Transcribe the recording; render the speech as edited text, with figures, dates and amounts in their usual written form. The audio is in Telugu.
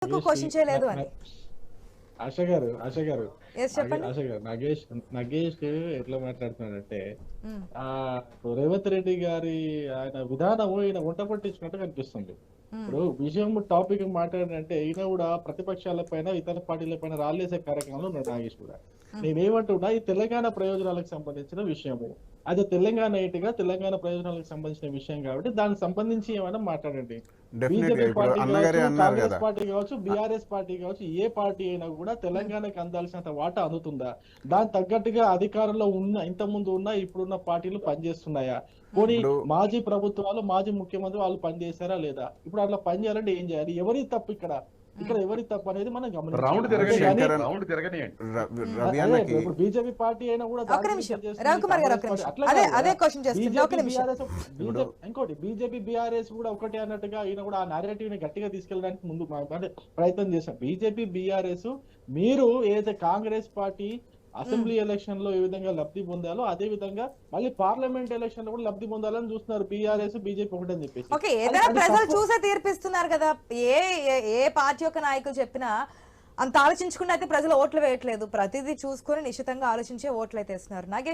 క్వశ్చన్ చేయలేదు అని. ఆశ గారు ఎస్ చెప్పండి. నగేష్ ఎట్లా మాట్లాడుతున్నాడంటే ఆ రేవంత్ రెడ్డి గారి ఆయన విధానము ఈయన వంట పట్టించుకున్నట్టు కనిపిస్తుంది. ఇప్పుడు విషయం టాపిక్ మాట్లాడంటే ఈయన కూడా ప్రతిపక్షాల పైన ఇతర పార్టీల పైన రాళ్ళేసే కార్యక్రమంలో ఉన్నాడు నాగేష్ కూడా. నేనేమంటున్నా ఈ తెలంగాణ ప్రయోజనాలకు సంబంధించిన విషయము, అది తెలంగాణ గా తెలంగాణ ప్రయోజనాలకు సంబంధించిన విషయం కాబట్టి దానికి సంబంధించి ఏమైనా మాట్లాడండి. బీజేపీ పార్టీ కావచ్చు, కాంగ్రెస్ పార్టీ కావచ్చు, బీఆర్ఎస్ పార్టీ కావచ్చు, ఏ పార్టీ అయినా కూడా తెలంగాణకు అందాల్సినంత వాటా అందుతుందా? దాని తగ్గట్టుగా అధికారంలో ఉన్న ఇంత ముందు ఉన్న ఇప్పుడున్న పార్టీలు పనిచేస్తున్నాయా? పోనీ మాజీ ప్రభుత్వాలు మాజీ ముఖ్యమంత్రి వాళ్ళు పనిచేశారా లేదా? ఇప్పుడు అట్లా పని చేయాలంటే ఏం చేయాలి? ఎవరి తప్పు ఇక్కడ ఎవరి తప్పు అనేది మనం గమనించాలి. ఇప్పుడు బీజేపీ పార్టీ అయినా కూడా ఇంకోటి బీజేపీ బీఆర్ఎస్ కూడా ఒకటి అన్నట్టుగా ఈయన కూడా ఆ నారేటివ్ ని గట్టిగా తీసుకెళ్ళడానికి ముందు ప్రయత్నం చేశాం. బీజేపీ బీఆర్ఎస్ మీరు ఏదైతే కాంగ్రెస్ పార్టీ అసెంబ్లీ ఎలక్షన్ లో ఏ విధంగా లబ్ధి పొందాలో అదే విధంగా మళ్ళీ పార్లమెంట్ ఎలక్షన్ లో కూడా లబ్ధి పొందాలని చూస్తున్నారు బీఆర్ఎస్ బీజేపీ ఒకటి అని చెప్పేసి. ఓకే, ఏదైనా ప్రజలు చూసే తీర్పిస్తున్నారు కదా. ఏ పార్టీ యొక్క నాయకులు చెప్పినా అంత ఆలోచించుకుని అయితే ప్రజలు ఓట్లు వేయట్లేదు. ప్రతిదీ చూసుకొని నిశ్చితంగా ఆలోచించే ఓట్లు అయితే వేస్తున్నారు. నాగేష్